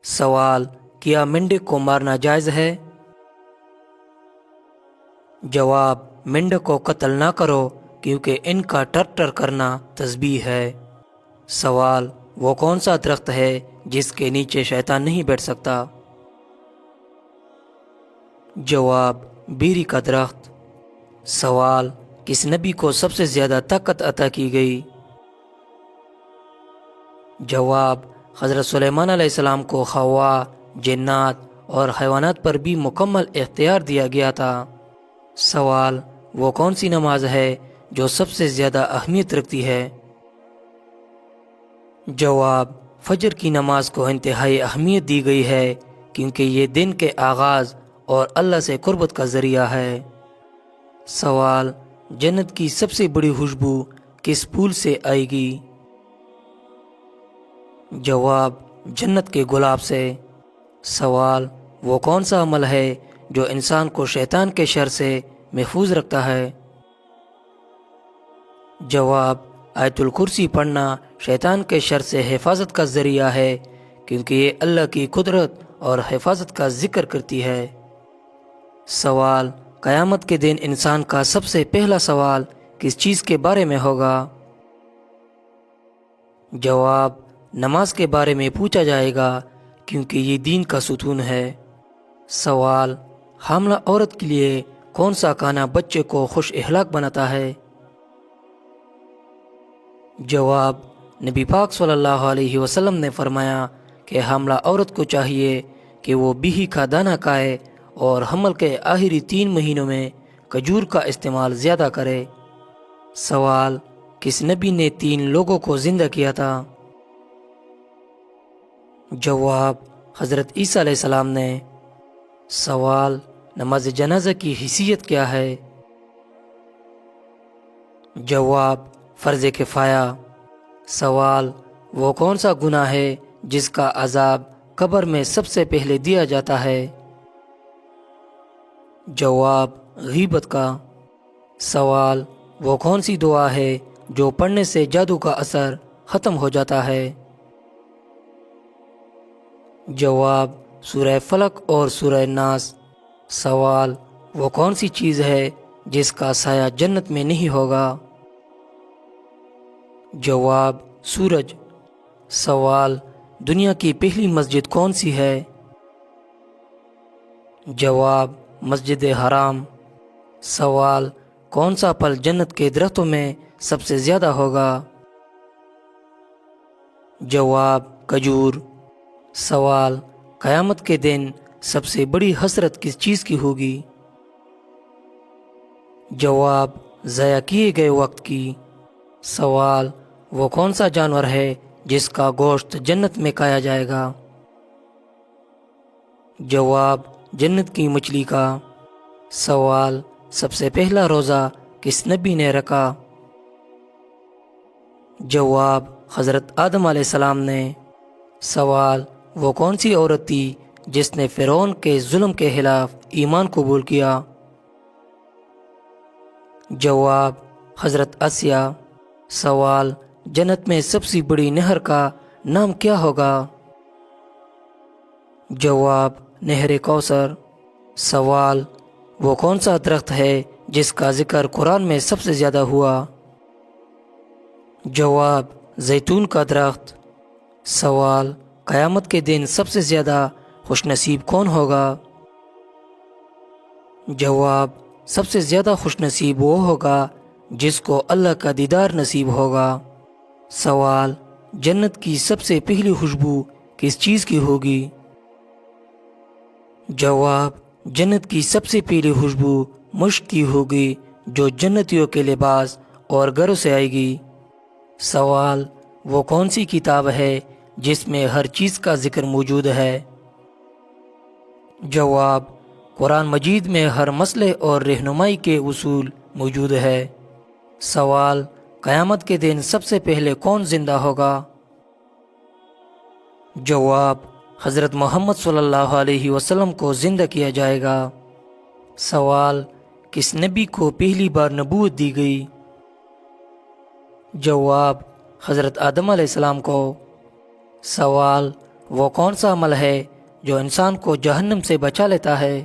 سوال: کیا مینڈک کو مارنا جائز ہے؟ جواب: مینڈک کو قتل نہ کرو کیونکہ ان کا ٹر کرنا تسبیح ہے۔ سوال: وہ کون سا درخت ہے جس کے نیچے شیطان نہیں بیٹھ سکتا؟ جواب: بیری کا درخت۔ سوال: کس نبی کو سب سے زیادہ طاقت عطا کی گئی؟ جواب: حضرت سلیمان علیہ السلام کو ہوا، جنات اور حیوانات پر بھی مکمل اختیار دیا گیا تھا۔ سوال: وہ کون سی نماز ہے جو سب سے زیادہ اہمیت رکھتی ہے؟ جواب: فجر کی نماز کو انتہائی اہمیت دی گئی ہے کیونکہ یہ دن کے آغاز اور اللہ سے قربت کا ذریعہ ہے۔ سوال: جنت کی سب سے بڑی خوشبو کس پھول سے آئے گی؟ جواب: جنت کے گلاب سے۔ سوال: وہ کون سا عمل ہے جو انسان کو شیطان کے شر سے محفوظ رکھتا ہے؟ جواب: آیت الکرسی پڑھنا شیطان کے شر سے حفاظت کا ذریعہ ہے کیونکہ یہ اللہ کی قدرت اور حفاظت کا ذکر کرتی ہے۔ سوال: قیامت کے دن انسان کا سب سے پہلا سوال کس چیز کے بارے میں ہوگا؟ جواب: نماز کے بارے میں پوچھا جائے گا کیونکہ یہ دین کا ستون ہے۔ سوال: حاملہ عورت کے لیے کون سا کھانا بچے کو خوش اخلاق بناتا ہے؟ جواب: نبی پاک صلی اللہ علیہ وسلم نے فرمایا کہ حاملہ عورت کو چاہیے کہ وہ بیہی کا دانہ کھائے اور حمل کے آخری 3 مہینوں میں کھجور کا استعمال زیادہ کرے۔ سوال: کس نبی نے 3 لوگوں کو زندہ کیا تھا؟ جواب: حضرت عیسیٰ علیہ السلام نے۔ سوال: نماز جنازہ کی حیثیت کیا ہے؟ جواب: فرض کفایہ۔ سوال: وہ کون سا گناہ ہے جس کا عذاب قبر میں سب سے پہلے دیا جاتا ہے؟ جواب: غیبت کا۔ سوال: وہ کون سی دعا ہے جو پڑھنے سے جادو کا اثر ختم ہو جاتا ہے؟ جواب: سورہ فلق اور سورہ ناس۔ سوال: وہ کون سی چیز ہے جس کا سایہ جنت میں نہیں ہوگا؟ جواب: سورج۔ سوال: دنیا کی پہلی مسجد کون سی ہے؟ جواب: مسجد حرام۔ سوال: کون سا پھل جنت کے درختوں میں سب سے زیادہ ہوگا؟ جواب: کھجور۔ سوال: قیامت کے دن سب سے بڑی حسرت کس چیز کی ہوگی؟ جواب: ضائع کیے گئے وقت کی۔ سوال: وہ کون سا جانور ہے جس کا گوشت جنت میں کھایا جائے گا؟ جواب: جنت کی مچھلی کا۔ سوال: سب سے پہلا روزہ کس نبی نے رکھا؟ جواب: حضرت آدم علیہ السلام نے۔ سوال: وہ کون سی عورت تھی جس نے فرعون کے ظلم کے خلاف ایمان قبول کیا؟ جواب: حضرت آسیہ۔ سوال: جنت میں سب سے بڑی نہر کا نام کیا ہوگا؟ جواب: نہر کوثر۔ سوال: وہ کون سا درخت ہے جس کا ذکر قرآن میں سب سے زیادہ ہوا؟ جواب: زیتون کا درخت۔ سوال: قیامت کے دن سب سے زیادہ خوش نصیب کون ہوگا؟ جواب: سب سے زیادہ خوش نصیب وہ ہوگا جس کو اللہ کا دیدار نصیب ہوگا۔ سوال: جنت کی سب سے پہلی خوشبو کس چیز کی ہوگی؟ جواب: جنت کی سب سے پہلی خوشبو مشک کی ہوگی جو جنتیوں کے لباس اور گھروں سے آئے گی۔ سوال: وہ کون سی کتاب ہے جس میں ہر چیز کا ذکر موجود ہے؟ جواب: قرآن مجید میں ہر مسئلے اور رہنمائی کے اصول موجود ہے۔ سوال: قیامت کے دن سب سے پہلے کون زندہ ہوگا؟ جواب: حضرت محمد صلی اللہ علیہ وسلم کو زندہ کیا جائے گا۔ سوال: کس نبی کو پہلی بار نبوت دی گئی؟ جواب: حضرت آدم علیہ السلام کو۔ سوال: وہ کون سا عمل ہے جو انسان کو جہنم سے بچا لیتا ہے؟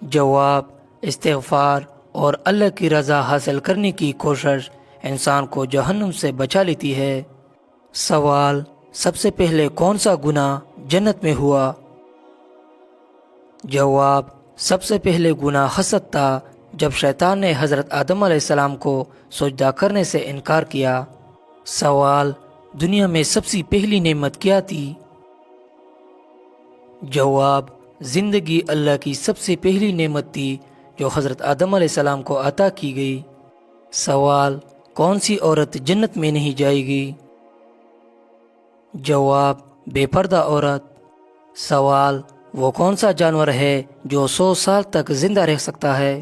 جواب: استغفار اور اللہ کی رضا حاصل کرنے کی کوشش انسان کو جہنم سے بچا لیتی ہے۔ سوال: سب سے پہلے کون سا گناہ جنت میں ہوا؟ جواب: سب سے پہلے گناہ حسد تھا، جب شیطان نے حضرت آدم علیہ السلام کو سجدہ کرنے سے انکار کیا۔ سوال: دنیا میں سب سے پہلی نعمت کیا تھی؟ جواب: زندگی اللہ کی سب سے پہلی نعمت تھی جو حضرت آدم علیہ السلام کو عطا کی گئی۔ سوال: کون سی عورت جنت میں نہیں جائے گی؟ جواب: بے پردہ عورت۔ سوال: وہ کون سا جانور ہے جو 100 سال تک زندہ رہ سکتا ہے؟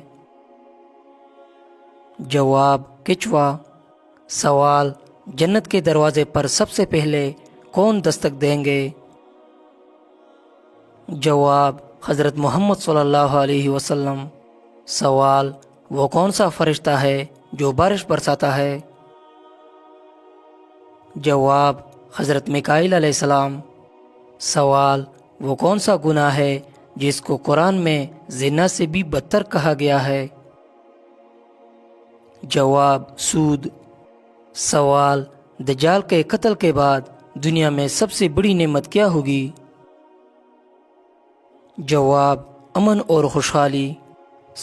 جواب: کچھوا۔ سوال: جنت کے دروازے پر سب سے پہلے کون دستک دیں گے؟ جواب: حضرت محمد صلی اللہ علیہ وسلم۔ سوال: وہ کون سا فرشتہ ہے جو بارش برساتا ہے؟ جواب: حضرت میکائیل علیہ السلام۔ سوال: وہ کون سا گناہ ہے جس کو قرآن میں زنا سے بھی بدتر کہا گیا ہے؟ جواب: سود۔ سوال: دجال کے قتل کے بعد دنیا میں سب سے بڑی نعمت کیا ہوگی؟ جواب: امن اور خوشحالی۔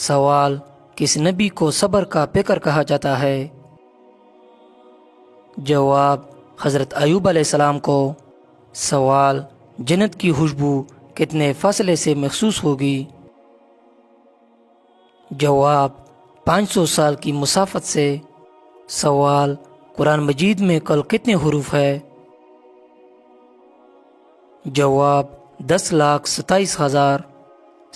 سوال: کس نبی کو صبر کا پیکر کہا جاتا ہے؟ جواب: حضرت ایوب علیہ السلام کو۔ سوال: جنت کی خوشبو کتنے فاصلے سے محسوس ہوگی؟ جواب: 500 سال کی مسافت سے۔ سوال: قرآن مجید میں کل کتنے حروف ہے؟ جواب: 10,27,000۔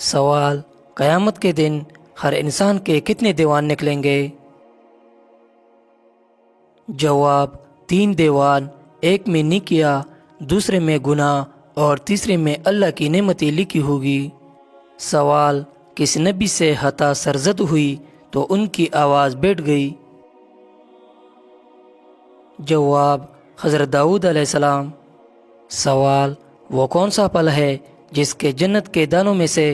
سوال: قیامت کے دن ہر انسان کے کتنے دیوان نکلیں گے؟ جواب: 3 دیوان، ایک میں نیکیاں، دوسرے میں گناہ اور تیسرے میں اللہ کی نعمتیں لکھی ہوگی۔ سوال: کس نبی سے حتا سرزد ہوئی تو ان کی آواز بیٹھ گئی؟ جواب: حضرت داؤد علیہ السلام۔ سوال: وہ کون سا پھل ہے جس کے جنت کے دانوں میں سے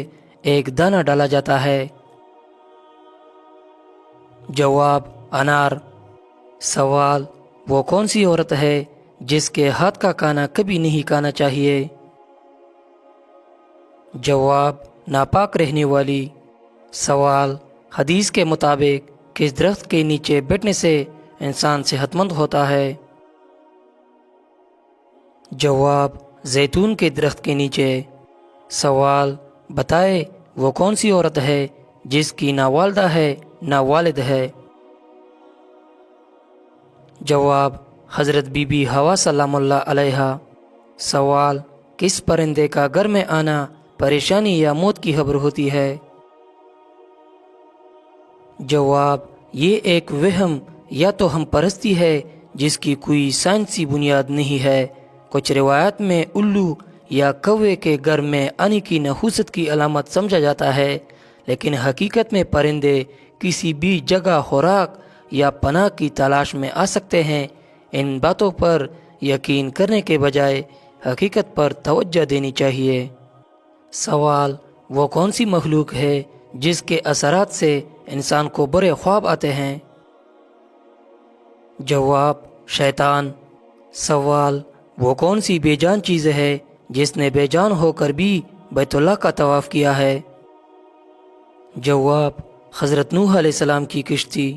ایک دانہ ڈالا جاتا ہے؟ جواب: انار۔ سوال: وہ کون سی عورت ہے جس کے ہاتھ کا کھانا کبھی نہیں کھانا چاہیے؟ جواب: ناپاک رہنے والی۔ سوال: حدیث کے مطابق کس درخت کے نیچے بیٹھنے سے انسان صحت مند ہوتا ہے؟ جواب: زیتون کے درخت کے نیچے۔ سوال: بتائے وہ کون سی عورت ہے جس کی نہ والدہ ہے نہ والد ہے؟ جواب: حضرت بی بی حوا سلام اللہ علیہا۔ سوال: کس پرندے کا گھر میں آنا پریشانی یا موت کی خبر ہوتی ہے؟ جواب: یہ ایک وہم یا تو ہم پرستی ہے جس کی کوئی سائنسی بنیاد نہیں ہے۔ کچھ روایات میں الو یا کوے کے گھر میں آنے کی نحوست کی علامت سمجھا جاتا ہے، لیکن حقیقت میں پرندے کسی بھی جگہ خوراک یا پناہ کی تلاش میں آ سکتے ہیں۔ ان باتوں پر یقین کرنے کے بجائے حقیقت پر توجہ دینی چاہیے۔ سوال: وہ کون سی مخلوق ہے جس کے اثرات سے انسان کو برے خواب آتے ہیں؟ جواب: شیطان۔ سوال: وہ کون سی بے جان چیز ہے جس نے بے جان ہو کر بھی بیت اللہ کا طواف کیا ہے؟ جواب: حضرت نوح علیہ السلام کی کشتی۔